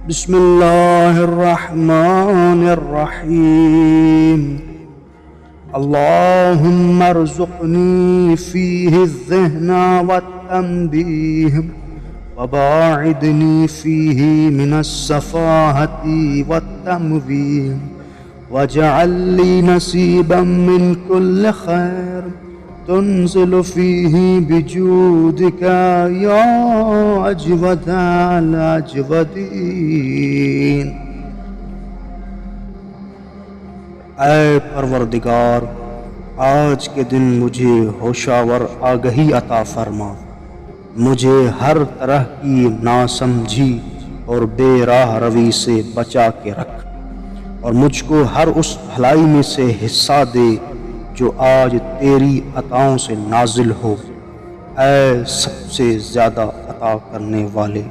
बिस्मिल्लाहिर्रहमानिर्रहीम। अल्लाहुम्मा अर्ज़ुक़नी फ़ीहि ज़िहना वत्तंबीह वबाइदनी फ़ीहि मिनस्सफ़ाहति वत्तमवीह वजअल ली नसीबम मिन कुल्लि खैर तुन्ज़िलु फ़ीहि बिजूदिका या अजवदल अजवदीन। ऐ परवरदिगार, आज के दिन मुझे होशावर आगही अता फरमा, मुझे हर तरह की नासमझी और बेराह रवी से बचा के रख और मुझको हर उस भलाई में से हिस्सा दे जो आज तेरी अताओं से नाजिल हो। ऐ सबसे ज़्यादा अता करने वाले।